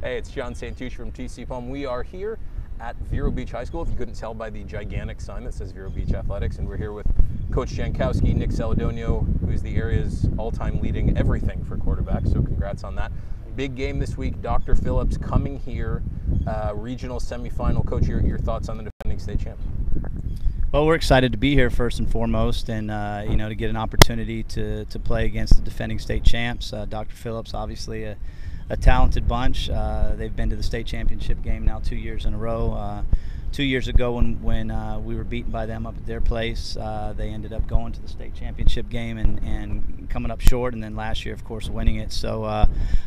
Hey, it's John Santucci from TC Palm. We are here at Vero Beach High School, if you couldn't tell by the gigantic sign that says Vero Beach Athletics, and we're here with Coach Jankowski, Nick Celidonio, who's the area's all-time leading everything for quarterbacks, so congrats on that. Big game this week, Dr. Phillips coming here, regional semifinal. Coach, your thoughts on the defending state champs? Well, we're excited to be here first and foremost, and to get an opportunity to play against the defending state champs. Dr. Phillips, obviously a talented bunch. They've been to the state championship game now 2 years in a row. 2 years ago when we were beaten by them up at their place, they ended up going to the state championship game and coming up short, and then last year, of course, winning it. So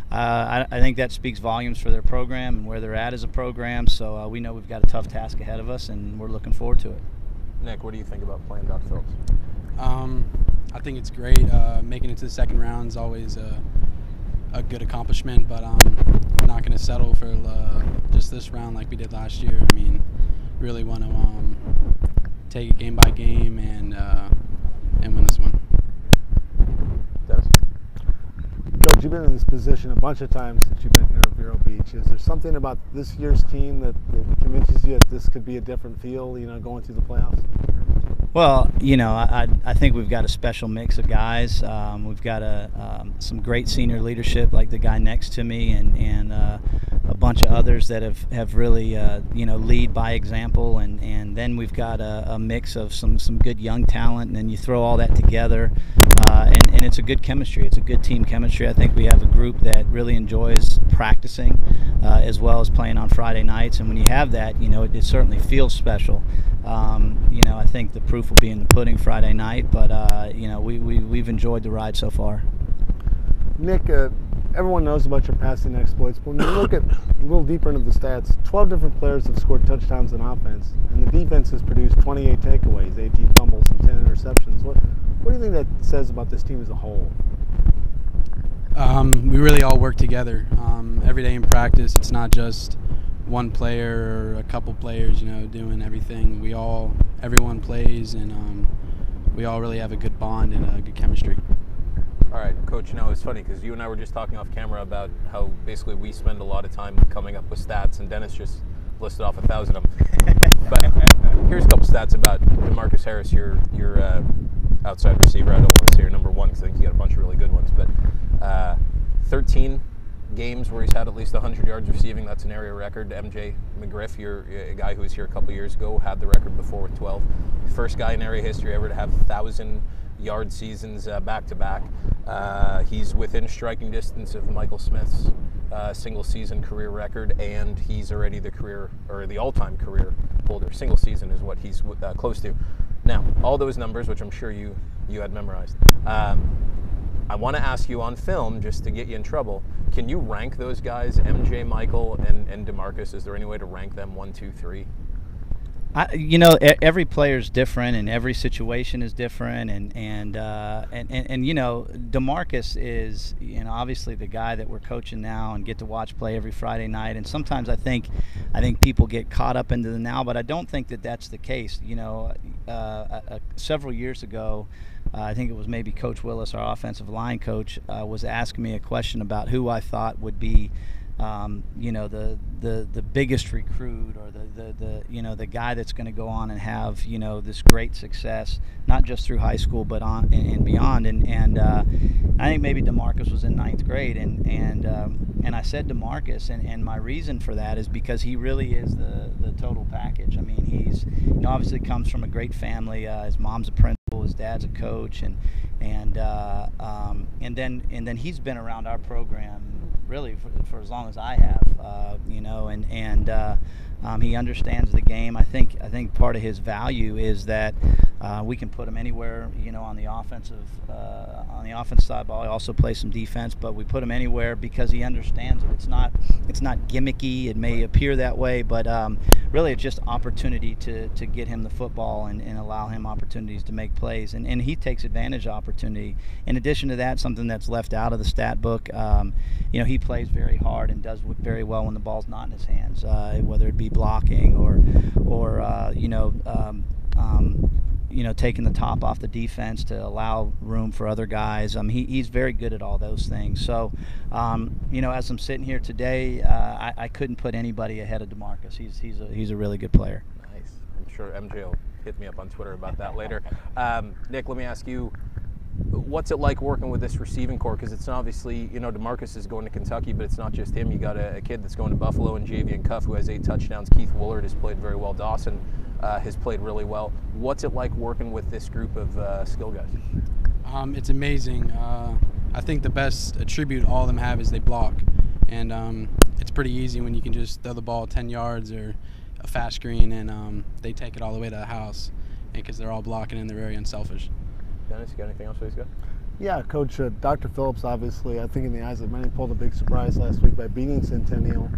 I think that speaks volumes for their program and where they're at as a program. So we know we've got a tough task ahead of us, and we're looking forward to it. Nick, what do you think about playing Dr. Phillips? I think it's great. Making it to the second round is always a good accomplishment, but I'm not going to settle for just this round like we did last year. I mean, really want to take it game by game and win this one. Dennis? Coach, you've been in this position a bunch of times since you've been here at Vero Beach. Is there something about this year's team that convinces you that this could be a different feel, going through the playoffs? Well, I think we've got a special mix of guys. We've got some great senior leadership, like the guy next to me, and a bunch of others that have really lead by example, and then we've got a mix of some good young talent, and then you throw all that together, and it's a good chemistry. It's a good team chemistry. I think we have a group that really enjoys practicing as well as playing on Friday nights, and when you have that, it certainly feels special. I think the proof will be in the pudding Friday night, but we've enjoyed the ride so far. Nick, everyone knows about your passing exploits, but when you look at a little deeper into the stats, 12 different players have scored touchdowns on offense, and the defense has produced 28 takeaways, 18 fumbles, and 10 interceptions. What do you think that says about this team as a whole? We really all work together. Every day in practice, it's not just one player or a couple players, doing everything. Everyone plays, and we all really have a good bond and a good chemistry. All right, Coach, it's funny because you and I were just talking off camera about how basically we spend a lot of time coming up with stats, and Dennis just listed off 1,000 of them. But here's a couple stats about DeMarcus Harris, your outside receiver. I don't want to say your number one because I think you got a bunch of really good ones, but 13 games where he's had at least 100 yards receiving. That's an area record. MJ McGriff, you're a guy who was here a couple years ago, had the record before with 12. First guy in area history ever to have 1,000-yard seasons back-to-back. He's within striking distance of Michael Smith's single-season career record, and he's already the all-time career holder. Single season is what he's close to. Now, all those numbers, which I'm sure you had memorized, I want to ask you on film, just to get you in trouble, can you rank those guys, MJ, Michael, and DeMarcus? Is there any way to rank them 1, 2, 3? Every player's different, and every situation is different, and DeMarcus is obviously the guy that we're coaching now and get to watch play every Friday night. And sometimes I think people get caught up into the now, but I don't think that that's the case. Several years ago, I think it was maybe Coach Willis, our offensive line coach, was asking me a question about who I thought would be the biggest recruit, or the guy that's going to go on and have this great success, not just through high school but on and beyond. And I think maybe DeMarcus was in 9th grade, and I said DeMarcus, and my reason for that is because he really is the total package. I mean, he's obviously comes from a great family. His mom's a principal, his dad's a coach, and then he's been around our program really for as long as I have, he understands the game. I think part of his value is that we can put him anywhere, on the offensive side ball. He also plays some defense, but we put him anywhere because he understands it. It's not gimmicky. It may appear that way, but really it's just opportunity to get him the football and allow him opportunities to make plays, and he takes advantage of opportunity. In addition to that, something that's left out of the stat book, he plays very hard and does very well when the ball's not in his hands, whether it be blocking or taking the top off the defense to allow room for other guys. He's very good at all those things. So, as I'm sitting here today, I couldn't put anybody ahead of DeMarcus. He's a really good player. Nice. I'm sure MJ will hit me up on Twitter about that later. Nick, let me ask you, what's it like working with this receiving core? Because it's obviously, DeMarcus is going to Kentucky, but it's not just him. You got a kid that's going to Buffalo, and Javian Cuff, who has 8 touchdowns. Keith Woolard has played very well. Dawson has played really well. What's it like working with this group of skill guys? It's amazing. I think the best attribute all of them have is they block. And it's pretty easy when you can just throw the ball 10 yards or a fast screen, and they take it all the way to the house because they're all blocking and they're very unselfish. Dennis, you got anything else for these guys? Yeah, Coach, Dr. Phillips, obviously, I think in the eyes of many, pulled a big surprise last week by beating Centennial.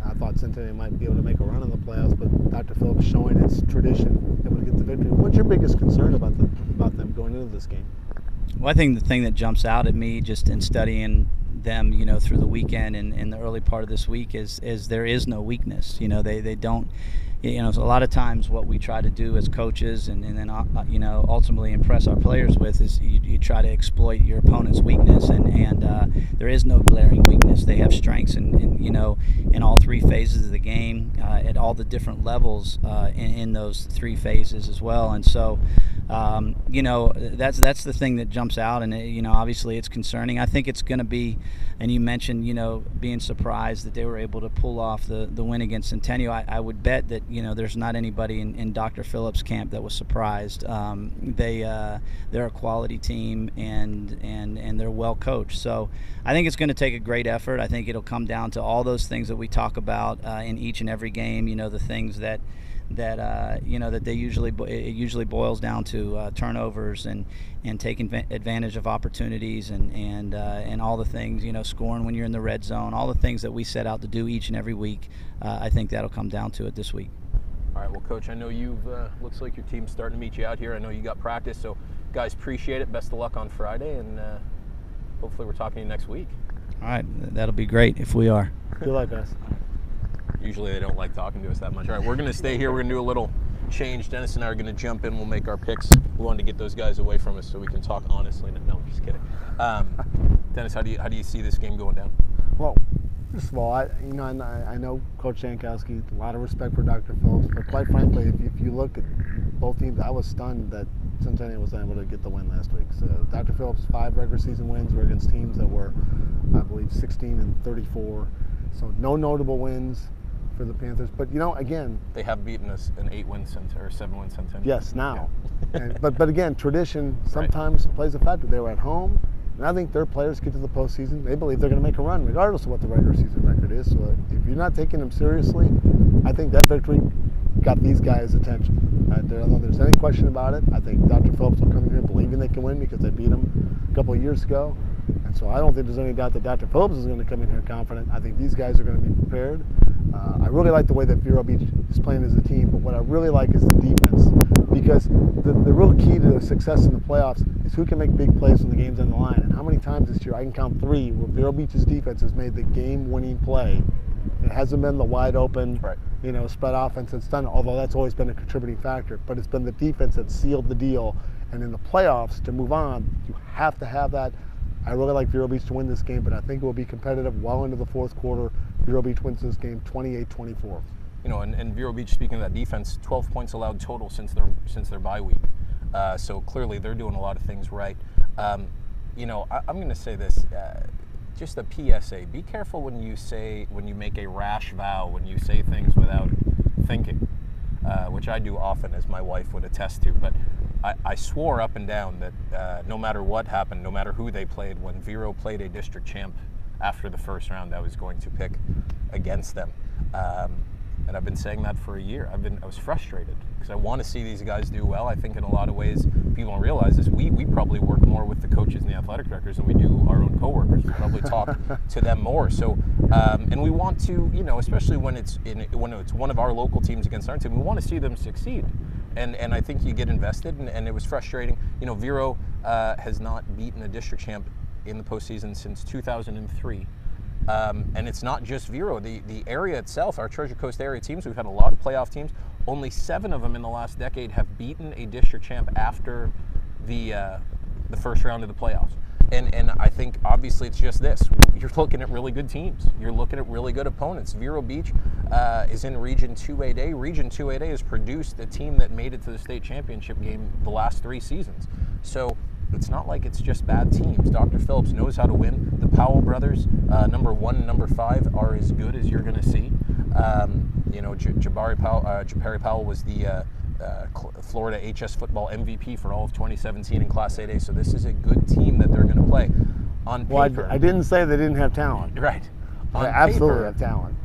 I thought Centennial might be able to make a run in the playoffs, but Dr. Phillips showing its tradition, able to get the victory. What's your biggest concern about them going into this game? Well, I think the thing that jumps out at me just in studying them, through the weekend and in the early part of this week is there is no weakness. They don't. So a lot of times what we try to do as coaches and then ultimately impress our players with is you try to exploit your opponent's weakness, and there is no glaring weakness. They have strengths in all 3 phases of the game, at all the different levels in those 3 phases as well. And so that's the thing that jumps out, and obviously it's concerning. I think it's going to be, and you mentioned being surprised that they were able to pull off the win against Centennial. I would bet that there's not anybody in Dr. Phillips' camp that was surprised. They're a quality team, and they're well coached. So I think it's going to take a great effort. I think it'll come down to all those things that we talk about in each and every game. The things that they usually boils down to turnovers and taking advantage of opportunities and all the things, scoring when you're in the red zone, all the things that we set out to do each and every week. I think that'll come down to it this week. All right, well, Coach, I know you've looks like your team's starting to meet you out here. I know you got practice, so guys, appreciate it. Best of luck on Friday, and hopefully we're talking to you next week. All right, that'll be great if we are. Good luck, guys. Usually they don't like talking to us that much. All right, we're going to stay here. We're going to do a little change. Dennis and I are going to jump in. We'll make our picks. We wanted to get those guys away from us so we can talk honestly. No, I'm just kidding. Dennis, how do you see this game going down? Well, first of all, I know Coach Jankowski, a lot of respect for Dr. Phillips, but quite frankly, if you look at both teams, I was stunned that Centennial was able to get the win last week. So Dr. Phillips' 5 regular season wins were against teams that were, I believe, 16 and 34. So no notable wins for the Panthers, but again, they have beaten us an 8-win or 7-win Centennial. Yes, now, yeah. but again, tradition sometimes plays a factor. They were at home, and I think their players get to the postseason. They believe they're going to make a run, regardless of what the regular season record is. So if you're not taking them seriously, I think that victory got these guys' attention. I don't know if there's any question about it. I think Dr. Phillips will come in here believing they can win because they beat them a couple of years ago. And so I don't think there's any doubt that Dr. Phillips is going to come in here confident. I think these guys are going to be prepared. I really like the way that Vero Beach is playing as a team, but what I really like is the defense, because the real key to success in the playoffs is who can make big plays when the game's on the line. And how many times this year, I can count 3 where Vero Beach's defense has made the game-winning play. It hasn't been the wide-open, spread offense that's done, although that's always been a contributing factor, but it's been the defense that sealed the deal. And in the playoffs, to move on, you have to have that. I really like Vero Beach to win this game, but I think it will be competitive well into the 4th quarter. Vero Beach wins this game 28-24. And Vero Beach, speaking of that defense, 12 points allowed total since their bye week. So clearly they're doing a lot of things right. I'm going to say this, just a PSA. Be careful when you make a rash vow, when you say things without thinking, which I do often, as my wife would attest to. But I swore up and down that no matter what happened, no matter who they played, when Vero played a district champ after the first round, I was going to pick against them. And I've been saying that for a year. I was frustrated because I want to see these guys do well. I think in a lot of ways, people don't realize this. We probably work more with the coaches and the athletic directors than we do our own coworkers. We probably talk to them more. So, and we want to, especially when it's one of our local teams against our team, we want to see them succeed. And I think you get invested, and it was frustrating. Vero has not beaten a district champ in the postseason since 2003. And it's not just Vero. The area itself, our Treasure Coast area teams, we've had a lot of playoff teams. only 7 of them in the last decade have beaten a district champ after the first round of the playoffs. And I think obviously it's just this. You're looking at really good teams. You're looking at really good opponents. Vero Beach is in Region 2-8A. Region 2-8A has produced a team that made it to the state championship game the last 3 seasons. So it's not like it's just bad teams. Dr. Phillips knows how to win. The Powell brothers, number 1 and number 5, are as good as you're going to see. You know, Jabari Powell was the Florida HS football MVP for all of 2017 in Class 8A. So this is a good team that they're going to play. On paper, well, I didn't say they didn't have talent. Right. They absolutely have talent.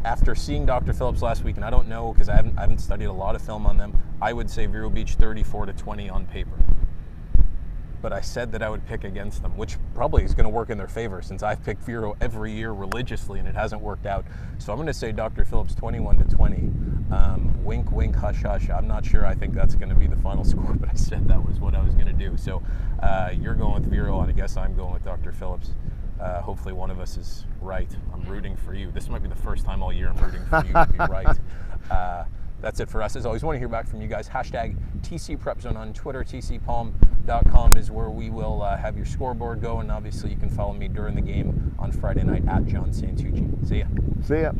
After seeing Dr. Phillips last week, and I don't know because I haven't studied a lot of film on them, I would say Vero Beach 34-20 on paper. But I said that I would pick against them, which probably is going to work in their favor since I've picked Vero every year religiously and it hasn't worked out. So I'm going to say Dr. Phillips 21-20. Wink, wink, hush, hush. I'm not sure I think that's going to be the final score, but I said that was what I was going to do. So you're going with Vero, and I guess I'm going with Dr. Phillips. Hopefully one of us is right. I'm rooting for you. This might be the first time all year I'm rooting for you to be right. That's it for us. As always, want to hear back from you guys. Hashtag TCPrepZone on Twitter. TCPalm.com is where we will have your scoreboard go. And obviously you can follow me during the game on Friday night at John Santucci. See ya. See ya.